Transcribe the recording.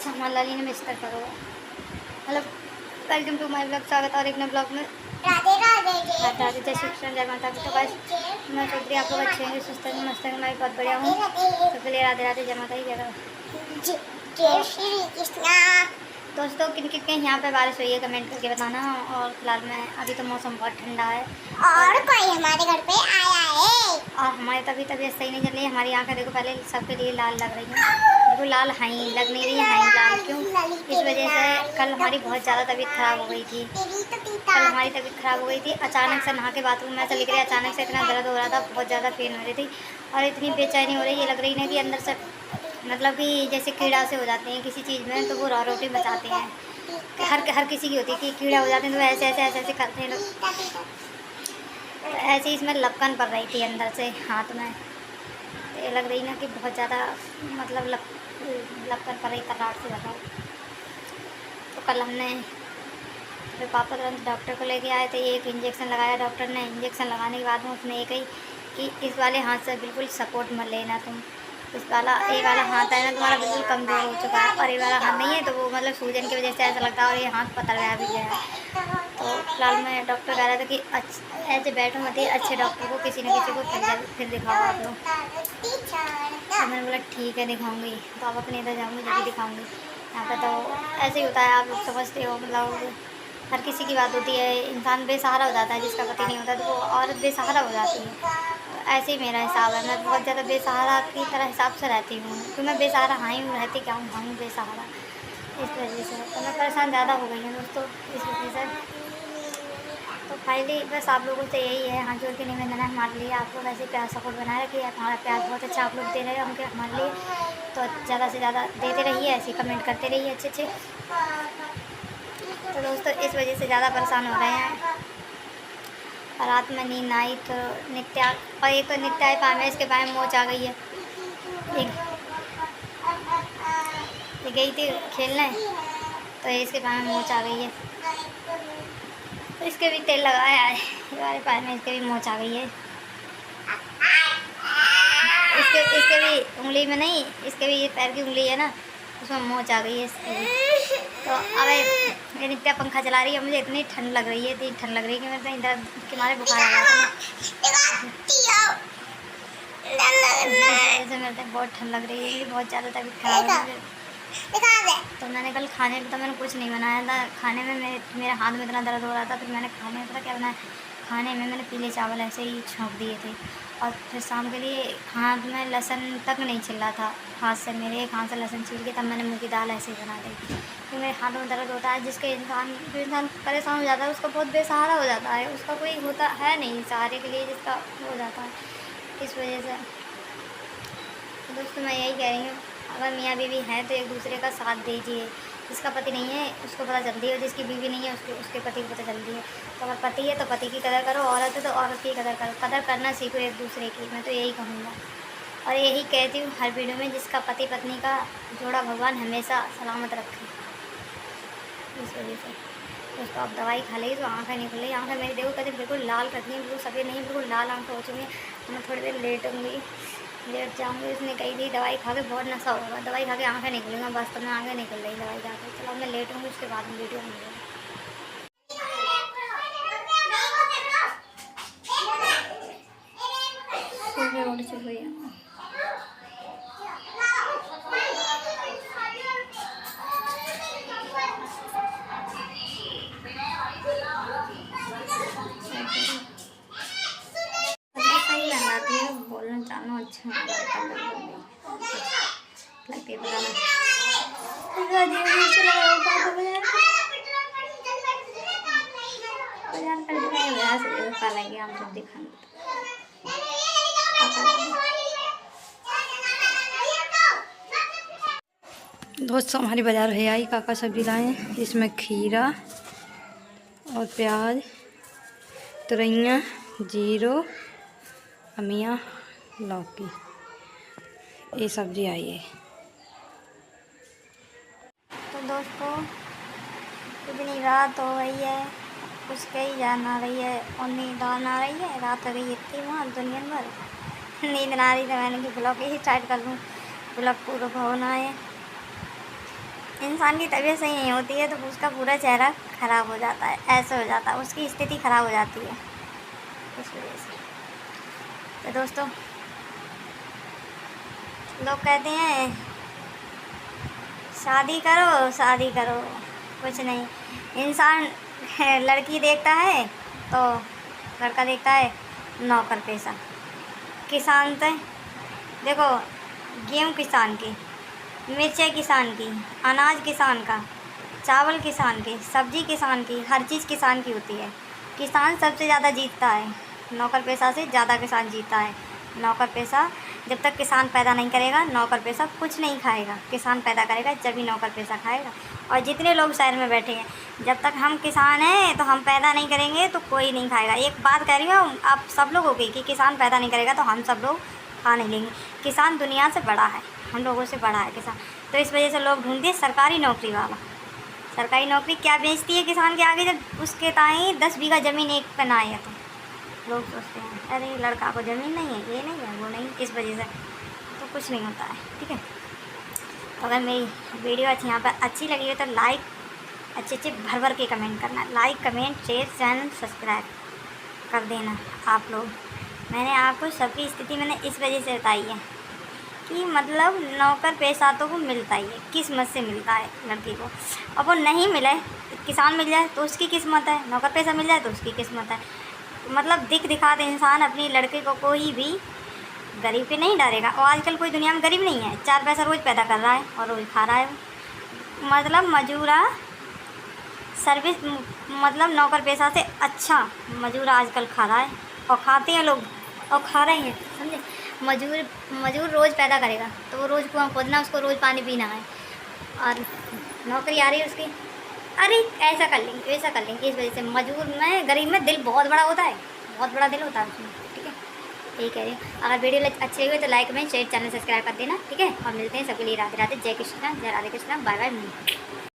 सामान लाली ने बिस्तर करो। Hello, welcome to my blog. स्वागत और एक नए ब्लॉग में। राधे राधे राधे जय श्री कृष्ण, जय माता की। तो बस मैं सोच रही आप लोग अच्छे हैं, सुस्त हैं, मस्त हैं। मैं बहुत बढ़िया हूँ। सबके लिए राधे राधे, जय माता की, जय श्री कृष्ण। दोस्तों किन किन के यहाँ पे बारिश हुई है कमेंट करके बताना। और फिलहाल मैं अभी तो मौसम बहुत ठंडा है और कोई हमारे घर पे आया है और हमारी तबीयत सही नहीं चल रही है। हमारी आंखें देखो पहले सबके लिए लाल लग रही हैं, बिल्कुल लाल हाई लग नहीं रही है, हाई लाल क्यों? इस वजह से कल हमारी बहुत ज़्यादा तबीयत ख़राब हो गई थी। कल हमारी तबीयत ख़राब हो गई थी। अचानक से नहा के बाथरूम में चली गई। अचानक से इतना दर्द हो रहा था, बहुत ज़्यादा पेन हो रही थी और इतनी बेचैनी हो रही है, लग रही है कि अंदर से मतलब कि जैसे कीड़ा से हो जाते हैं किसी चीज़ में, तो वो रोटी बचाते हैं। हर किसी की होती है कि कीड़ा हो जाते हैं, तो ऐसे करते हैं लोग। तो ऐसे ही इसमें लपकन पड़ रही थी अंदर से हाथ में। तो ये लग रही ना कि बहुत ज़्यादा मतलब लपकन पड़ रही, कराट से लगा। तो कल हमने फिर पापा तुरंत डॉक्टर को लेके आए थे। एक इंजेक्शन लगाया डॉक्टर ने। इंजेक्शन लगाने के बाद में उसने ये कही कि इस वाले हाथ से बिल्कुल सपोर्ट मत लेना तुम। ये वाला हाथ है ना तुम्हारा बिल्कुल कमज़ोर हो चुका है, और ये वाला हाथ नहीं है तो वो मतलब सूजन की वजह से ऐसा लगता है, और ये हाथ पतल गया भी गया है। तो फिलहाल मैं डॉक्टर कह रहा था कि ऐसे बैठो मत, अच्छे डॉक्टर को किसी न किसी को फिर दिखाओ आप लोग। तो मैंने बोला ठीक है दिखाऊंगी। तो आप अपने इधर जाऊँगी जब भी दिखाऊंगी। यहाँ पर तो ऐसे ही होता है, आप लोग समझते हो, मतलब हर किसी की बात होती है। इंसान बेसहारा हो जाता है, जिसका पति नहीं होता तो वो औरत बेसहारा हो जाती है। ऐसे ही मेरा हिसाब है, मैं बहुत ज़्यादा बेसहारा की तरह हिसाब से रहती हूँ, क्योंकि मैं बेसहारा हाई हूँ, रहती क्या हूँ बेसहारा। इस वजह से तो मैं परेशान ज़्यादा हो गई हूँ दोस्तों इस वजह से। तो फाइनली बस आप लोगों से यही है, हाथ जोड़ के निवेदन है हमारे लिए, आप लोग ऐसे प्यार सपोर्ट बनाए रखिए। हमारा प्यार बहुत अच्छा आप लोग दे रहे हैं उनके हमारे लिए, तो ज़्यादा से ज़्यादा देते रहिए, ऐसे कमेंट करते रहिए अच्छे। तो दोस्तों इस वजह से ज़्यादा परेशान हो रहे हैं। और रात में नींद आई तो नित्या, और एक तो नित्या पाए में इसके पाए में मोच आ गई है। ये गई थी खेलने तो इसके पाए में मोच आ गई है। तो इसके भी तेल लगाया है, हमारे पाए में इसके भी मोच आ गई है। इसके भी उंगली में नहीं, इसके भी ये पैर की उंगली है ना, उसमें मोच आ गई है इसके भी। तो अब ये नित्या पंखा चला रही है। मुझे इतनी ठंड लग रही है, इतनी ठंड लग रही है कि मैं इधर के मारे बुखार आ गया ऐसे मेरे बहुत ठंड लग रही है, बहुत ज़्यादा तबीयत खराब है मुझे। तो मैंने कल खाने में तो मैंने कुछ नहीं बनाया था। खाने में मेरे हाथ में इतना दर्द हो रहा था, फिर मैंने खाने में पता क्या बनाया, खाने में मैंने पीले चावल ऐसे ही छोंक दिए थे। और फिर शाम के लिए हाथ में लहसुन तक नहीं छिल रहा था हाथ से, मेरे एक हाथ से लहसुन छील के तब मैंने मूँग की दाल ऐसे ही बना दी। क्योंकि मेरे हाथों में दर्द होता है, जो इंसान परेशान हो जाता है उसका बहुत बेसहारा हो जाता है, उसका कोई होता है नहीं सहारे के लिए जिसका हो जाता है। इस वजह से तो दोस्तों मैं यही कह रही हूँ, अगर मियाँ बीवी हैं तो एक दूसरे का साथ दीजिए। जिसका पति नहीं है उसको पता चलती है, जिसकी बीवी नहीं है उसके पति को पता चलती है। तो अगर पति है तो पति की कदर करो, औरत है तो औरत की कदर करो, कदर करना सीखो एक दूसरे की। मैं तो यही कहूँगा और यही कहती हूँ हर वीडियो में, जिसका पति पत्नी का जोड़ा भगवान हमेशा सलामत रखे। इस वजह से दोस्तों आप दवाई खा ली तो आँखें नहीं खुल रही। आँखें मेरी देखो कहते बिल्कुल लाल करती हैं, बिल्कुल सफ़ेद नहीं, बिल्कुल लाल आँखें हो चुकी हैं। मैं थोड़ी देर लेट जाऊँगी। उसने कही थी दवाई खा के बहुत नशा होगा, दवाई खा के आँखें नहीं खुलेंगी। वास्तव में आँखें नहीं खुल रही दवाई खा के। चलो मैं लेटूँगी, उसके बाद में वीडियो मिलेगी। बोलना चाहना अच्छा लगती है बताना। हम सब दिखाएंगे। दोस्तों हमारी बाजार है आई, काका सब्जी लाए। इसमें खीरा और प्याज, तुरैया, जीरो, अमिया, लौकी, ये सब्जी आई है। तो दोस्तों इतनी रात हो गई है, कुछ कहीं जान आ रही है और नींद आ रही है। रात हो गई इतनी वहाँ दुनिया भर नींद ना आ रही, तो मैंने कि ब्लॉग ही स्टार्ट कर लूँ, ब्लॉग पूरा होना है। इंसान की तबीयत सही नहीं होती है तो उसका पूरा चेहरा ख़राब हो जाता है, ऐसे हो जाता है, उसकी स्थिति ख़राब हो जाती है इस वजह से। तो दोस्तों, लोग कहते हैं शादी करो, कुछ नहीं। इंसान लड़की देखता है तो लड़का देखता है नौकर पेशा। किसान से देखो, गेहूँ किसान की, मिर्चें किसान की, अनाज किसान का, चावल किसान के, सब्जी किसान की, हर चीज़ किसान की होती है। किसान सबसे ज़्यादा जीतता है, नौकर पेशा से ज़्यादा किसान जीतता है। नौकर पेशा जब तक किसान पैदा नहीं करेगा, नौकर पेशा कुछ नहीं खाएगा। किसान पैदा करेगा जब भी नौकर पेशा खाएगा। और जितने लोग शहर में बैठे हैं, जब तक हम किसान हैं तो हम पैदा नहीं करेंगे तो कोई नहीं खाएगा। एक बात कह रही हूँ आप सब लोगों की कि किसान पैदा नहीं करेगा तो हम सब लोग खा नहीं लेंगे। किसान दुनिया से बड़ा है, हम लोगों से बड़ा है किसान। तो इस वजह से लोग ढूंढते हैं सरकारी नौकरी वाला। सरकारी नौकरी क्या बेचती है किसान के आगे, जब उसके ताई 10 बीघा ज़मीन एक पे ना है तो लोग सोचते हैं अरे लड़का को ज़मीन नहीं है, ये नहीं है, वो नहीं। इस वजह से तो कुछ नहीं होता है, ठीक है। तो अगर मेरी वीडियो यहाँ पर अच्छी लगी हो तो लाइक, अच्छे भर के कमेंट करना। Like, comment, share, channel subscribe कर देना आप लोग। मैंने आपको सबकी स्थिति मैंने इस वजह से बताई है कि मतलब नौकर पेशा तो वो मिलता ही है, किस्मत से मिलता है लड़की को। अब वो नहीं मिले, किसान मिल जाए तो उसकी किस्मत है, नौकर पेशा मिल जाए तो उसकी किस्मत है। मतलब दिखा दे इंसान अपनी लड़के को, कोई भी गरीब पे नहीं डरेगा। और आजकल कोई दुनिया में गरीब नहीं है, 4 पैसा रोज़ पैदा कर रहा है और रोज़ खा रहा है। मतलब मजूरा सर्विस, मतलब नौकर पेशा से अच्छा मजूरा आजकल खा रहा है और खाते हैं लोग और खा रहे हैं, समझे। मजूर रोज़ पैदा करेगा तो वो रोज़ कुआं खोदना, उसको रोज़ पानी पीना है। और नौकरी आ रही है उसकी, अरे ऐसा कर लेंगे, वैसा कर लेंगे। इस वजह से मजूर में, गरीब में दिल बहुत बड़ा होता है, बहुत बड़ा दिल होता है उसमें, ठीक है। यही कह रही हूँ। अगर वीडियो अच्छी लगी तो like, comment, share, channel subscribe कर देना, ठीक है। और मिलते हैं। सबके लिए राधे राधे, जय कृष्णा, जय राधे कृष्णा, बाय बाय।